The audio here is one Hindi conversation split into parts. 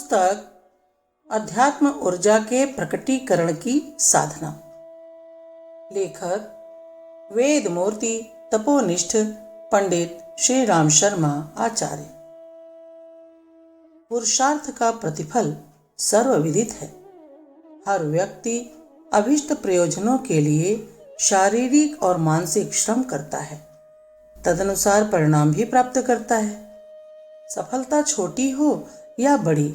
पुस्तक अध्यात्म ऊर्जा के प्रकटीकरण की साधना। लेखक वेद मूर्ति तपोनिष्ठ पंडित श्री राम शर्मा आचार्य। पुरुषार्थ का प्रतिफल सर्वविदित है। हर व्यक्ति अभिष्ट प्रयोजनों के लिए शारीरिक और मानसिक श्रम करता है, तदनुसार परिणाम भी प्राप्त करता है। सफलता छोटी हो या बड़ी,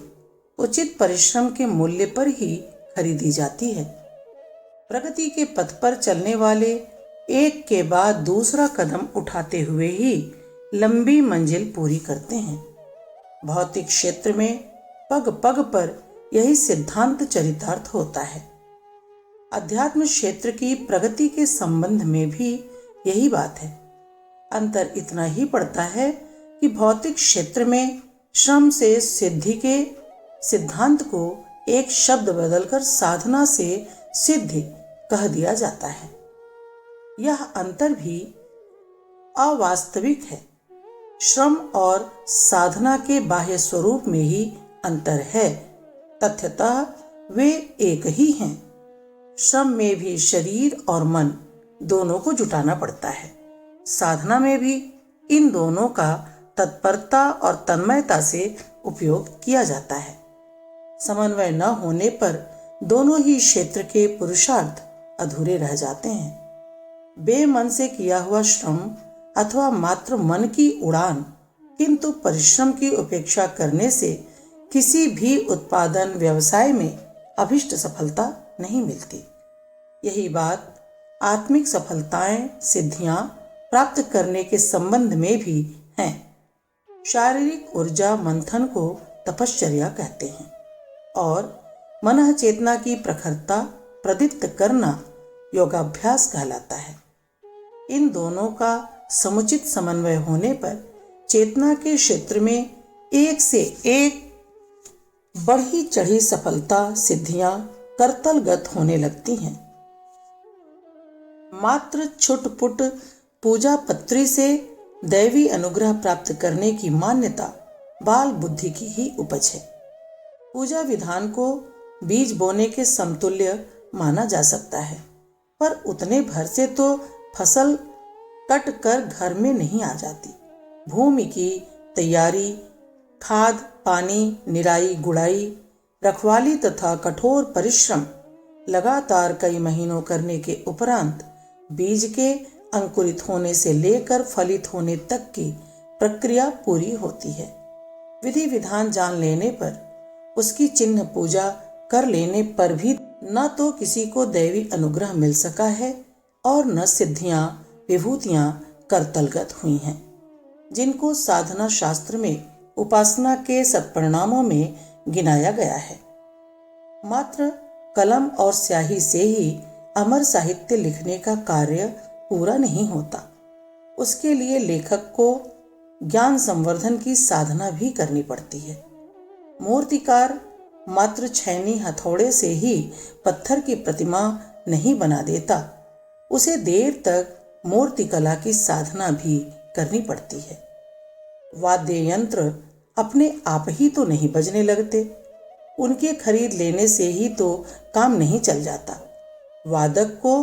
उचित परिश्रम के मूल्य पर ही खरीदी जाती है। प्रगति के पथ पर चलने वाले एक के बाद दूसरा कदम उठाते हुए ही लंबी मंजिल पूरी करते हैं। भौतिक क्षेत्र में पग पग पर यही सिद्धांत चरितार्थ होता है। अध्यात्म क्षेत्र की प्रगति के संबंध में भी यही बात है। अंतर इतना ही पड़ता है कि भौतिक क्षेत्र में श्रम से सिद्धि के सिद्धांत को एक शब्द बदलकर साधना से सिद्धि कह दिया जाता है। यह अंतर भी अवास्तविक है। श्रम और साधना के बाह्य स्वरूप में ही अंतर है, तथ्यतः वे एक ही हैं। श्रम में भी शरीर और मन दोनों को जुटाना पड़ता है। साधना में भी इन दोनों का तत्परता और तन्मयता से उपयोग किया जाता है। समन्वय न होने पर दोनों ही क्षेत्र के पुरुषार्थ अधूरे रह जाते हैं। बेमन से किया हुआ श्रम अथवा मात्र मन की उड़ान, किंतु परिश्रम की उपेक्षा करने से किसी भी उत्पादन व्यवसाय में अभिष्ट सफलता नहीं मिलती। यही बात आत्मिक सफलताएं, सिद्धियां प्राप्त करने के संबंध में भी है। शारीरिक ऊर्जा मंथन को तपश्चर्या कहते हैं और मनः चेतना की प्रखरता प्रदीप्त करना योगाभ्यास कहलाता है। इन दोनों का समुचित समन्वय होने पर चेतना के क्षेत्र में एक से एक बढ़ी चढ़ी सफलता, सिद्धियां करतलगत होने लगती हैं। मात्र छुटपुट पूजा पत्री से दैवी अनुग्रह प्राप्त करने की मान्यता बाल बुद्धि की ही उपज है। पूजा विधान को बीज बोने के समतुल्य माना जा सकता है, पर उतने भर से तो फसल कट कर घर में नहीं आ जाती। भूमि की तैयारी, खाद, पानी, निराई गुड़ाई, रखवाली तथा कठोर परिश्रम लगातार कई महीनों करने के उपरांत बीज के अंकुरित होने से लेकर फलित होने तक की प्रक्रिया पूरी होती है। विधि विधान जान लेने पर, उसकी चिन्ह पूजा कर लेने पर भी न तो किसी को दैवी अनुग्रह मिल सका है और न सिद्धियां, विभूतियां करतलगत हुई हैं, जिनको साधना शास्त्र में उपासना के सत्परिणामों में गिनाया गया है। मात्र कलम और स्याही से ही अमर साहित्य लिखने का कार्य पूरा नहीं होता। उसके लिए लेखक को ज्ञान संवर्धन की साधना भी करनी पड़ती है। मूर्तिकार मात्र छैनी हथौड़े से ही पत्थर की प्रतिमा नहीं बना देता, उसे देर तक मूर्ति कला की साधना भी करनी पड़ती है। वाद्य यंत्र अपने आप ही तो नहीं बजने लगते, उनके खरीद लेने से ही तो काम नहीं चल जाता। वादक को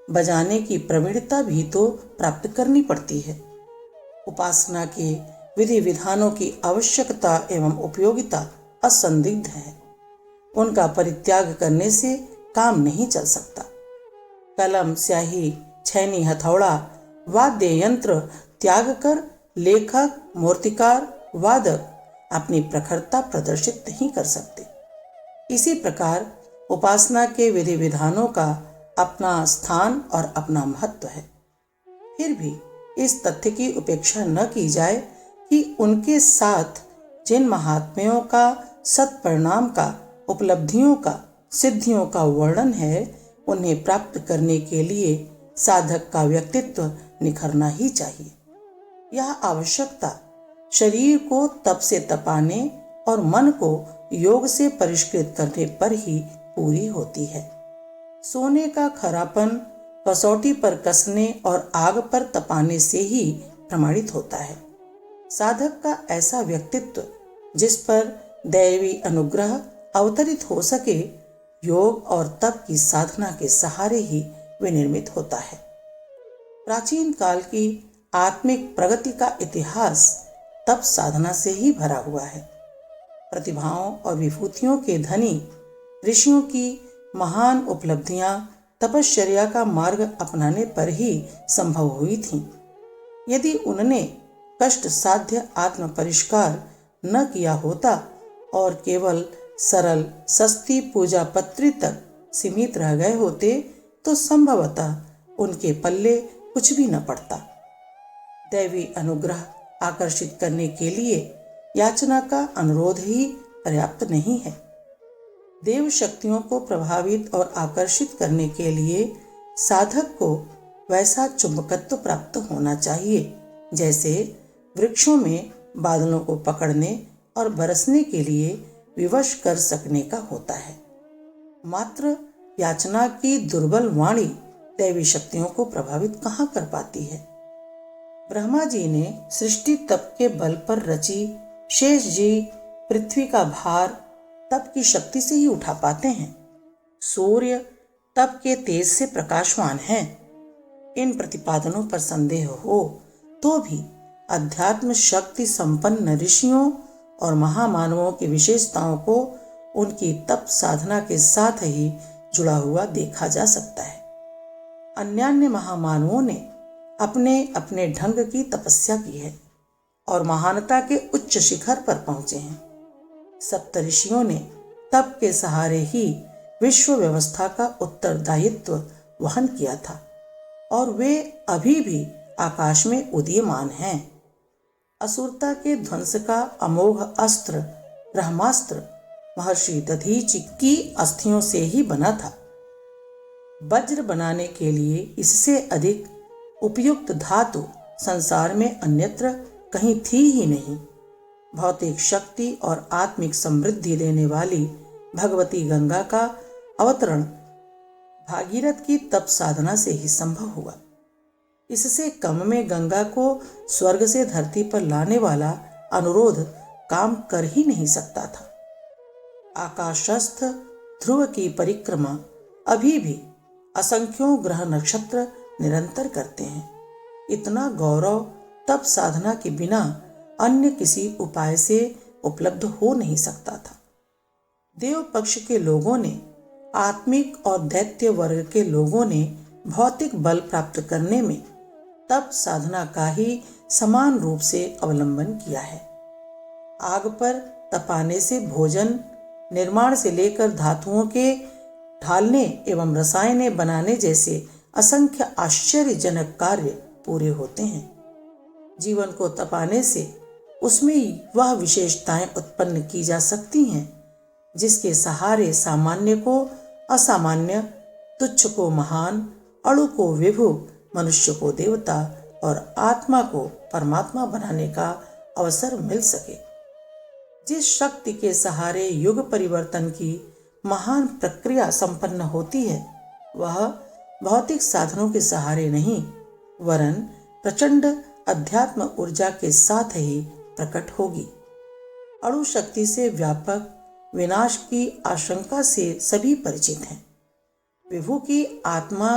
बजाने की प्रवीणता भी तो प्राप्त करनी पड़ती है। उपासना के विधि विधानों की आवश्यकता एवं उपयोगिता असंदिग्ध है। उनका परित्याग करने से काम नहीं चल सकता। कलम, स्याही, छैनी, हथौड़ा, वाद्य यंत्र त्याग कर लेखक, मूर्तिकार, वादक अपनी प्रखरता प्रदर्शित नहीं कर सकते। इसी प्रकार उपासना के विधि विधानों का अपना स्थान और अपना महत्व है। फिर भी इस तथ्य की उपेक्षा न की जाए कि उनके साथ जिन महात्म्यों का, सत्परिणाम का, उपलब्धियों का, सिद्धियों का वर्णन है, उन्हें प्राप्त करने के लिए साधक का व्यक्तित्व निखरना ही चाहिए। यह आवश्यकता शरीर को तप से तपाने और मन को योग से परिष्कृत करने पर ही पूरी होती है। सोने का खरापन कसौटी पर कसने और आग पर तपाने से ही प्रमाणित होता है। साधक का ऐसा व्यक्तित्व जिस पर दैवी अनुग्रह अवतरित हो सके, योग और तप की साधना के सहारे ही विनिर्मित होता है। प्राचीन काल की आत्मिक प्रगति का इतिहास तप साधना से ही भरा हुआ है। प्रतिभाओं और विभूतियों के धनी ऋषियों की महान उपलब्धियां तपश्चर्या का मार्ग अपनाने पर ही संभव हुई थीं। यदि उन्होंने कष्ट साध्य आत्म परिष्कार न किया होता और केवल सरल सस्ती पूजा पत्री तक सीमित रह गए होते तो संभवतः उनके पल्ले कुछ भी न पड़ता। दैवी अनुग्रह आकर्षित करने के लिए याचना का अनुरोध ही पर्याप्त नहीं है। देव शक्तियों को प्रभावित और आकर्षित करने के लिए साधक को वैसा चुंबकत्व प्राप्त होना चाहिए जैसे वृक्षों में बादलों को पकड़ने और बरसने के लिए विवश कर सकने का होता है। मात्र याचना की दुर्बल वाणी दैवी शक्तियों को प्रभावित कहाँ कर पाती है। ब्रह्मा जी ने सृष्टि तप के बल पर रची, शेष जी पृथ्वी का भार तप की शक्ति से ही उठा पाते हैं। सूर्य तप के तेज से प्रकाशवान हैं। इन प्रतिपादनों पर संदेह हो तो भी अध्यात्म शक्ति संपन्न ऋषियों और महामानवों की विशेषताओं को उनकी तप साधना के साथ ही जुड़ा हुआ देखा जा सकता है। अन्यान्य महामानवों ने अपने अपने ढंग की तपस्या की है और महानता के उच्च शिखर पर पहुंचे हैं। सप्तऋषियों ने तप के सहारे ही विश्व व्यवस्था का उत्तरदायित्व वहन किया था और वे अभी भी आकाश में उदीयमान हैं। असुरता के ध्वंस का अमोघ अस्त्र ब्रह्मास्त्र महर्षि दधीचि की अस्थियों से ही बना था। वज्र बनाने के लिए इससे अधिक उपयुक्त धातु संसार में अन्यत्र कहीं थी ही नहीं। भौतिक शक्ति और आत्मिक समृद्धि देने वाली भगवती गंगा का अवतरण भागीरथ की तप साधना से ही संभव हुआ। इससे कम में गंगा को स्वर्ग से धरती पर लाने वाला अनुरोध काम कर ही नहीं सकता था। आकाशस्थ ध्रुव की परिक्रमा अभी भी असंख्यों ग्रह नक्षत्र निरंतर करते हैं। इतना गौरव तप साधना के बिना अन्य किसी उपाय से उपलब्ध हो नहीं सकता था। देव पक्ष के लोगों ने आत्मिक और दैत्य वर्ग के लोगों ने भौतिक बल प्राप्त करने में तप साधना का ही समान रूप से अवलंबन किया है। आग पर तपाने से भोजन निर्माण से लेकर धातुओं के ढालने एवं रसायने बनाने जैसे असंख्य आश्चर्यजनक कार्य पूरे होते हैं। जीवन को तपाने से उसमें वह विशेषताएं उत्पन्न की जा सकती हैं जिसके सहारे सामान्य को असामान्य, तुच्छ को महान, अणु को विभु, मनुष्य को देवता और आत्मा को परमात्मा बनाने का अवसर मिल सके। जिस शक्ति के सहारे युग परिवर्तन की महान प्रक्रिया संपन्न होती है वह भौतिक साधनों के सहारे नहीं वरन प्रचंड अध्यात्म ऊर्जा के साथ ही प्रकट होगी। अणु शक्ति से व्यापक विनाश की आशंका से सभी परिचित हैं। विभु की आत्मा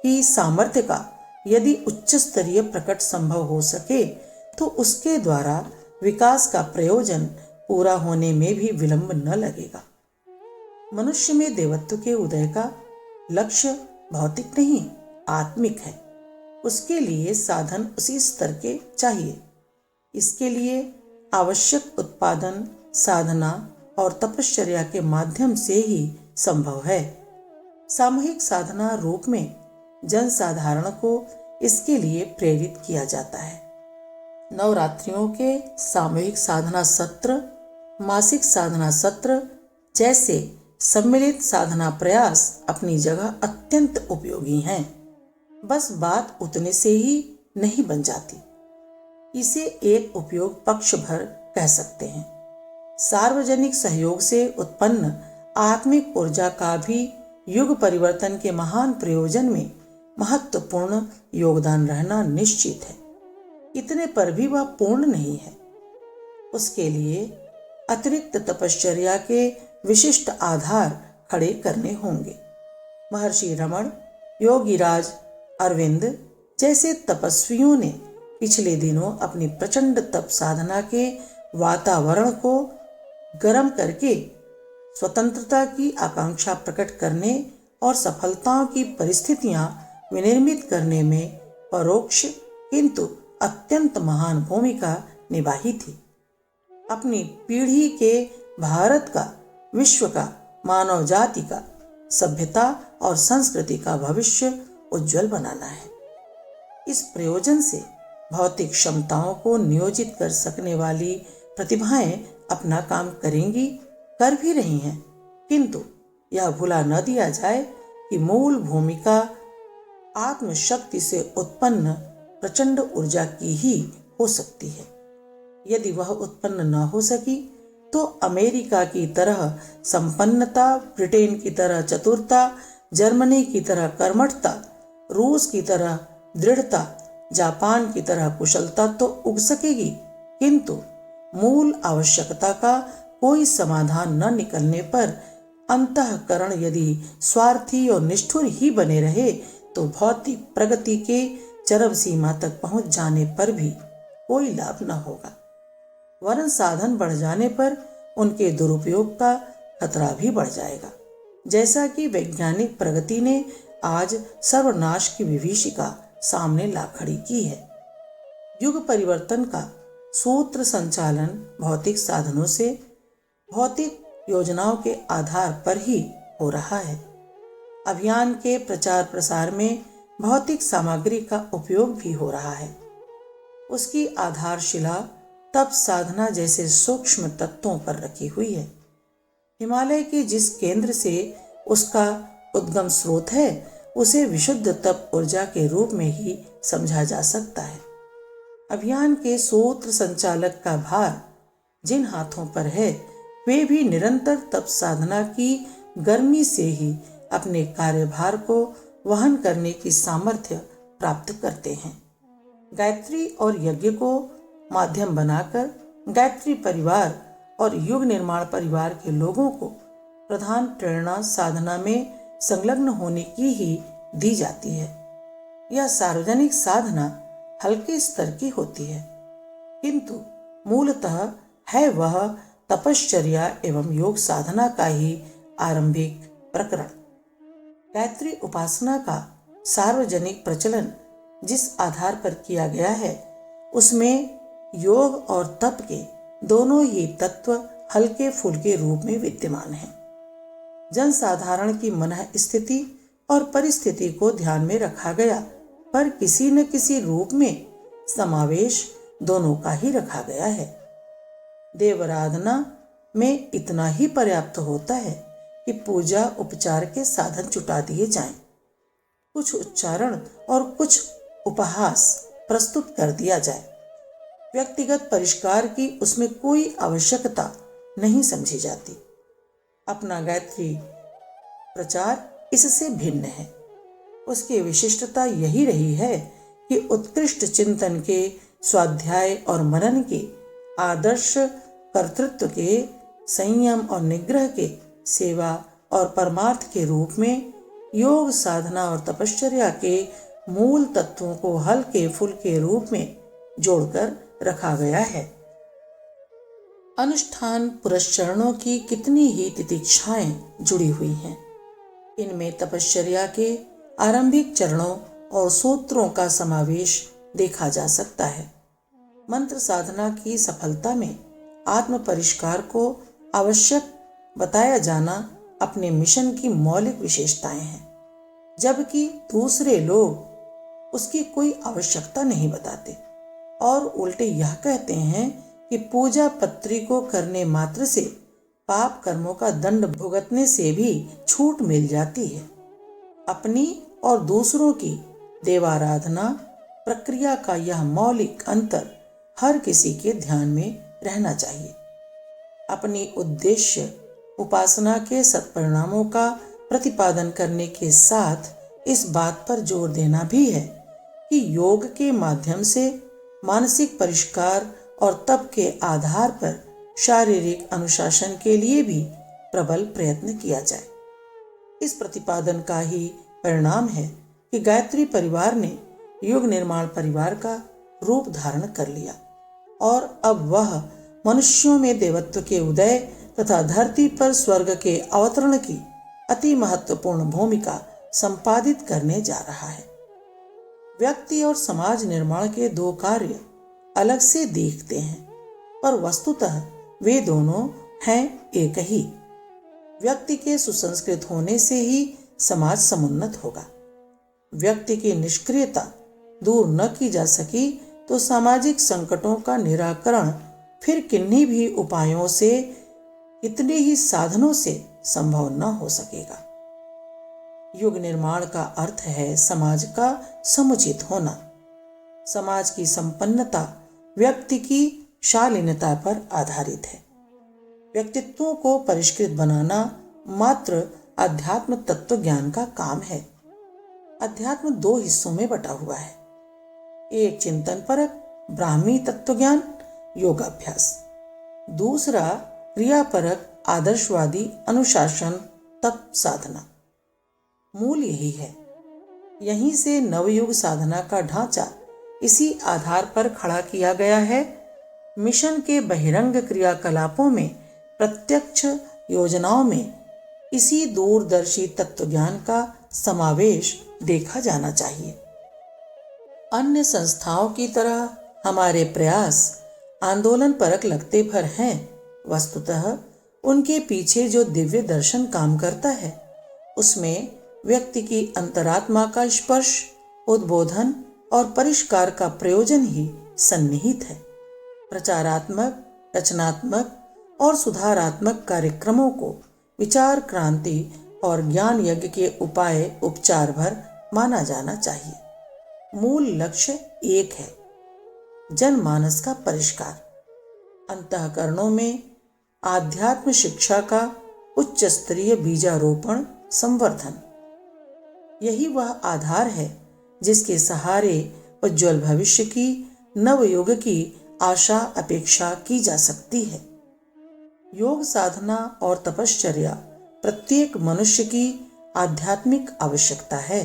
की सामर्थ्य का यदि उच्च स्तरीय प्रकट संभव हो सके तो उसके द्वारा विकास का प्रयोजन पूरा होने में भी विलंब न लगेगा। मनुष्य में देवत्व के उदय का लक्ष्य भौतिक नहीं आत्मिक है। उसके लिए साधन उसी स्तर के चाहिए। इसके लिए आवश्यक उत्पादन साधना और तपश्चर्या के माध्यम से ही संभव है। सामूहिक साधना रूप में जन साधारण को इसके लिए प्रेरित किया जाता है। नवरात्रियों के सामूहिक साधना सत्र, मासिक साधना सत्र जैसे सम्मिलित साधना प्रयास अपनी जगह अत्यंत उपयोगी हैं। बस बात उतने से ही नहीं बन जाती। इसे एक उपयोग पक्ष भर कह सकते हैं। सार्वजनिक सहयोग से उत्पन्न आत्मिक ऊर्जा का भी युग परिवर्तन के महान प्रयोजन में महत्वपूर्ण योगदान रहना निश्चित है। इतने पर भी वह पूर्ण नहीं है। उसके लिए अतिरिक्त तपश्चर्या के विशिष्ट आधार खड़े करने होंगे। महर्षि रमण, योगीराज अरविंद जैसे तपस्वियों ने पिछले दिनों अपनी प्रचंड तप साधना के वातावरण को गर्म करके स्वतंत्रता की आकांक्षा प्रकट करने और सफलताओं की परिस्थितियां विनिर्मित करने में परोक्ष किंतु अत्यंत महान भूमिका निभाई थी। अपनी पीढ़ी के भारत का, विश्व का, मानव जाति का, सभ्यता और संस्कृति का भविष्य उज्जवल बनाना है। इस प्रयोजन से भौतिक क्षमताओं को नियोजित कर सकने वाली प्रतिभाएं अपना काम करेंगी, कर भी रही हैं, किंतु यह भुला न दिया जाए कि मूल भूमिका आत्मशक्ति से उत्पन्न प्रचंड ऊर्जा की ही हो सकती है। यदि वह उत्पन्न न हो सकी तो अमेरिका की तरह संपन्नता, ब्रिटेन की तरह चतुरता, जर्मनी की तरह कर्मठता, रूस की तरह दृढ़ता, जापान की तरह कुशलता तो उग सकेगी, किंतु मूल आवश्यकता का कोई समाधान न निकलने पर अंतःकरण यदि स्वार्थी और निष्ठुर ही बने रहे तो भौतिक प्रगति के चरम सीमा तक पहुंच जाने पर भी कोई लाभ न होगा, वरन साधन बढ़ जाने पर उनके दुरुपयोग का खतरा भी बढ़ जाएगा। जैसा कि वैज्ञानिक प्रगति ने आज सर्वनाश की विभीषिका सामने ला खड़ी की है। युग परिवर्तन का सूत्र संचालन भौतिक साधनों से, भौतिक योजनाओं के आधार पर ही हो रहा है। अभियान के प्रचार प्रसार में भौतिक सामग्री का उपयोग भी हो रहा है। उसकी आधारशिला तप साधना जैसे सूक्ष्म तत्वों पर रखी हुई है। हिमालय के जिस केंद्र से उसका उद्गम स्रोत है उसे विशुद्ध तप ऊर्जा के रूप में ही समझा जा सकता है। अभियान के सूत्र संचालक का भार जिन हाथों पर है वे भी निरंतर तप साधना की गर्मी से ही अपने कार्यभार को वहन करने की सामर्थ्य प्राप्त करते हैं। गायत्री और यज्ञ को माध्यम बनाकर गायत्री परिवार और युग निर्माण परिवार के लोगों को प्रधान प्रेरणा साधना में संलग्न होने की ही दी जाती है। यह सार्वजनिक साधना हल्के स्तर की होती है, किंतु मूलतः है वह तपश्चर्या एवं योग साधना का ही आरंभिक प्रकरण। गायत्री उपासना का सार्वजनिक प्रचलन जिस आधार पर किया गया है उसमें योग और तप के दोनों ही तत्व हल्के फुल्के रूप में विद्यमान हैं। जनसाधारण की मनः स्थिति और परिस्थिति को ध्यान में रखा गया, पर किसी न किसी रूप में समावेश दोनों का ही रखा गया है। देवाराधना में इतना ही पर्याप्त होता है कि पूजा उपचार के साधन जुटा दिए जाएं, कुछ उच्चारण और कुछ उपहास प्रस्तुत कर दिया जाए। व्यक्तिगत परिष्कार की उसमें कोई आवश्यकता नहीं समझी जाती। अपना गायत्री प्रचार इससे भिन्न है। उसकी विशिष्टता यही रही है कि उत्कृष्ट चिंतन के, स्वाध्याय और मनन के, आदर्श कर्तृत्व के, संयम और निग्रह के, सेवा और परमार्थ के रूप में योग साधना और तपश्चर्या के मूल तत्वों को हल्के फुल्के रूप में जोड़कर रखा गया है। अनुष्ठान पुरस्चरणों की कितनी ही तितिक्षाएं जुड़ी हुई हैं। इनमें तपश्चर्या के आरंभिक चरणों और सूत्रों का समावेश देखा जा सकता है। मंत्र साधना की सफलता में आत्म परिष्कार को आवश्यक बताया जाना अपने मिशन की मौलिक विशेषताएं हैं, जबकि दूसरे लोग उसकी कोई आवश्यकता नहीं बताते और उल्टे यह कहते हैं कि पूजा पत्री को करने मात्र से पाप कर्मों का दंड भुगतने से भी छूट मिल जाती है। अपनी और दूसरों की देवाराधना प्रक्रिया का यह मौलिक अंतर हर किसी के ध्यान में रहना चाहिए। अपनी उद्देश्य उपासना के सत्परिणामों का प्रतिपादन करने के साथ इस बात पर जोर देना भी है कि योग के माध्यम से मानसिक परिष्कार और तप के आधार पर शारीरिक अनुशासन के लिए भी प्रबल प्रयत्न किया जाए। इस प्रतिपादन का ही परिणाम है कि गायत्री परिवार ने युग निर्माण परिवार का रूप धारण कर लिया और अब वह मनुष्यों में देवत्व के उदय तथा धरती पर स्वर्ग के अवतरण की अति महत्वपूर्ण भूमिका संपादित करने जा रहा है। व्यक्ति और समाज निर्माण के दो कार्य अलग से दिखते हैं, पर वस्तुतः वे दोनों हैं एक ही। व्यक्ति के सुसंस्कृत होने से ही समाज समुन्नत होगा। व्यक्ति की निष्क्रियता दूर न की जा सकी तो सामाजिक संकटों का निराकरण फिर किन्हीं भी उपायों से, कितने ही साधनों से संभव न हो सकेगा। युग निर्माण का अर्थ है समाज का समुचित होना। समाज की संपन्नता व्यक्ति की शालीनता पर आधारित है। व्यक्तित्वों को परिष्कृत बनाना मात्र अध्यात्म तत्व ज्ञान का काम है। अध्यात्म दो हिस्सों में बटा हुआ है, एक चिंतनपरक ब्राह्मी तत्व ज्ञान योगाभ्यास, दूसरा क्रियापरक आदर्शवादी अनुशासन तप साधना। मूल यही है। यहीं से नवयुग साधना का ढांचा इसी आधार पर खड़ा किया गया है। मिशन के बहिरंग क्रियाकलापों में, प्रत्यक्ष योजनाओं में इसी दूरदर्शी तत्वज्ञान का समावेश देखा जाना चाहिए। अन्य संस्थाओं की तरह हमारे प्रयास आंदोलन परक लगते भर हैं। वस्तुतः उनके पीछे जो दिव्य दर्शन काम करता है, उसमें व्यक्ति की अंतरात्मा का स्पर्श, उद्बोधन और परिष्कार का प्रयोजन ही सन्निहित है। प्रचारात्मक, रचनात्मक और सुधारात्मक कार्यक्रमों को विचार क्रांति और ज्ञान यज्ञ के उपाय उपचार भर माना जाना चाहिए। मूल लक्ष्य एक है, जनमानस का परिष्कार, अंतःकरणों में आध्यात्म शिक्षा का उच्च स्तरीय बीजारोपण संवर्धन। यही वह आधार है जिसके सहारे उज्ज्वल भविष्य की, नवयुग की आशा अपेक्षा की जा सकती है। योग साधना और तपश्चर्या प्रत्येक मनुष्य की आध्यात्मिक आवश्यकता है।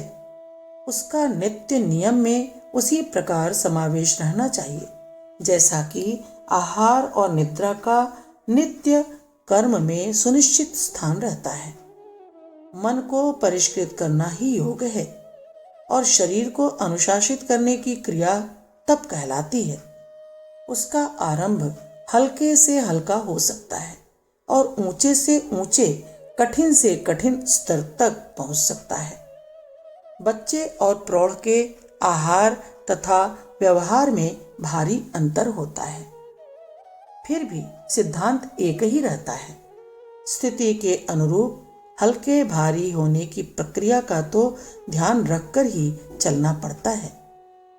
उसका नित्य नियम में उसी प्रकार समावेश रहना चाहिए जैसा कि आहार और निद्रा का नित्य कर्म में सुनिश्चित स्थान रहता है। मन को परिष्कृत करना ही योग है और शरीर को अनुशासित करने की क्रिया तप कहलाती है। उसका आरंभ हल्के से हल्का हो सकता है और ऊंचे से ऊंचे, कठिन से कठिन स्तर तक पहुंच सकता है। बच्चे और प्रौढ़ के आहार तथा व्यवहार में भारी अंतर होता है, फिर भी सिद्धांत एक ही रहता है। स्थिति के अनुरूप हल्के भारी होने की प्रक्रिया का तो ध्यान रखकर ही चलना पड़ता है।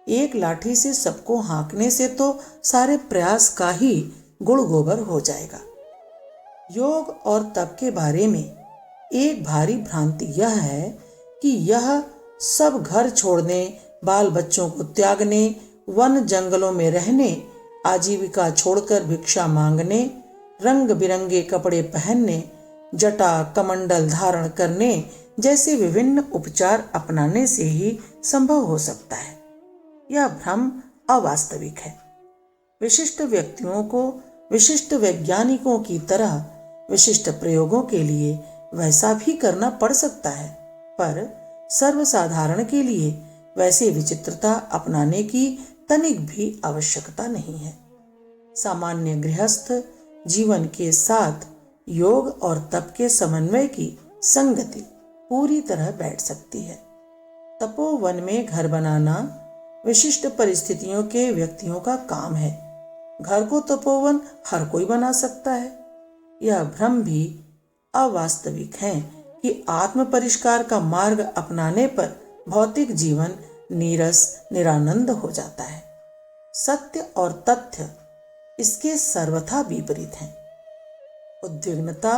एक लाठी से सबको हाँकने से तो सारे प्रयास का ही गुड़ गोबर हो जाएगा। योग और तप के बारे में एक भारी भ्रांति यह है कि यह सब घर छोड़ने, बाल बच्चों को त्यागने, वन जंगलों में रहने, आजीविका छोड़कर भिक्षा मांगने, रंग बिरंगे कपड़े पहनने, जटा कमंडल धारण करने जैसे विभिन्न उपचार अपनाने से ही संभव हो सकता है। यह भ्रम अवास्तविक है। विशिष्ट व्यक्तियों को विशिष्ट वैज्ञानिकों की तरह विशिष्ट प्रयोगों के लिए वैसा भी करना पड़ सकता है, पर सर्वसाधारण के लिए वैसे विचित्रता अपनाने की तनिक भी आवश्यकता नहीं है। सामान्य गृहस्थ जीवन के साथ योग और तप के समन्वय की संगति पूरी तरह बैठ सकती है। तपोवन में घर बनाना विशिष्ट परिस्थितियों के व्यक्तियों का काम है। घर को तपोवन हर कोई बना सकता है। यह भ्रम भी अवास्तविक है कि आत्म परिष्कार का मार्ग अपनाने पर भौतिक जीवन नीरस निरानंद हो जाता है। सत्य और तथ्य इसके सर्वथा विपरीत हैं। उद्विग्नता,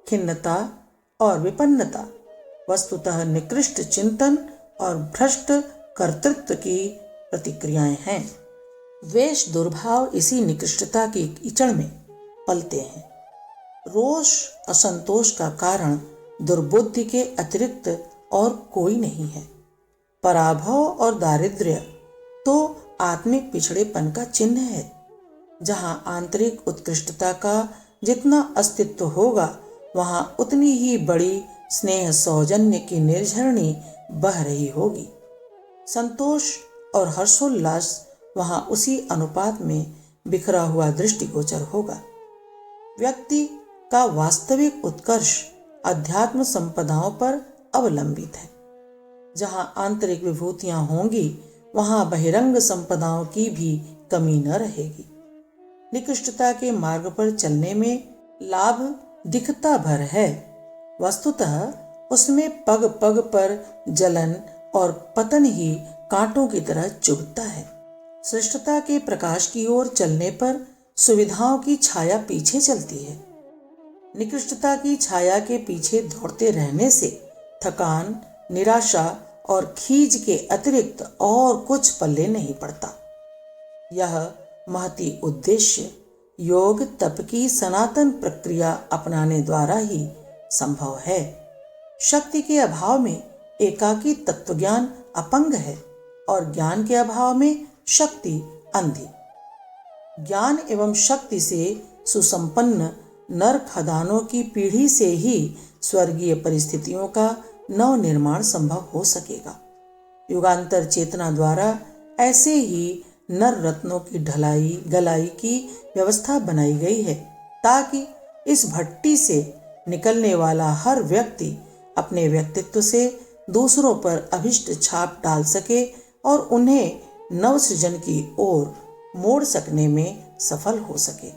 खिन्नता और विपन्नता वस्तुतः निकृष्ट चिंतन और भ्रष्ट कर्तृत्व की प्रतिक्रियाएं हैं। द्वेष दुर्भाव इसी निकृष्टता की कीचड़ में पलते हैं। रोष असंतोष का कारण दुर्बुद्धि के अतिरिक्त और कोई नहीं है। पराभव और दारिद्र्य तो आत्मिक पिछड़ेपन का चिन्ह है। जहां आंतरिक उत्कृष्टता का जितना अस्तित्व होगा, वहां उतनी ही बड़ी स्नेह सौजन्य की निर्झरणी बह रही होगी। संतोष और हर्षोल्लास वहां उसी अनुपात में बिखरा हुआ दृष्टिगोचर होगा। व्यक्ति का वास्तविक उत्कर्ष अध्यात्म संपदाओं पर अवलंबित है। जहां आंतरिक विभूतियां होंगी, वहां बहिरंग संपदाओं की भी कमी न रहेगी। निकृष्टता के मार्ग पर चलने में लाभ दिखता भर है, वस्तुतः उसमें पग पग पर जलन और पतन ही कांटों की तरह चुभता है। श्रेष्ठता के प्रकाश की ओर चलने पर सुविधाओं की छाया पीछे चलती है। निकृष्टता की छाया के पीछे दौड़ते रहने से थकान, निराशा और खीज के अतिरिक्त और कुछ पल्ले नहीं पड़ता। यह महती उद्देश्य योग तप की सनातन प्रक्रिया अपनाने द्वारा ही संभव है। शक्ति के अभाव में एकाकी तत्वज्ञान अपंग है और ज्ञान के अभाव में शक्ति अंधी। ज्ञान एवं शक्ति से सुसंपन्न नर खदानों की पीढ़ी से ही स्वर्गीय परिस्थितियों का नव निर्माण संभव हो सकेगा। युगांतर चेतना द्वारा ऐसे ही नर रत्नों की ढलाई गलाई की व्यवस्था बनाई गई है, ताकि इस भट्टी से निकलने वाला हर व्यक्ति अपने व्यक्तित्व से दूसरों पर अभिष्ट छाप डाल सके और उन्हें नवसृजन की ओर मोड़ सकने में सफल हो सके।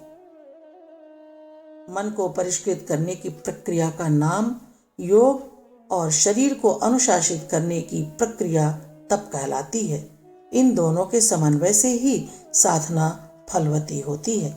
मन को परिष्कृत करने की प्रक्रिया का नाम योग और शरीर को अनुशासित करने की प्रक्रिया तप कहलाती है। इन दोनों के समन्वय से ही साधना फलवती होती है।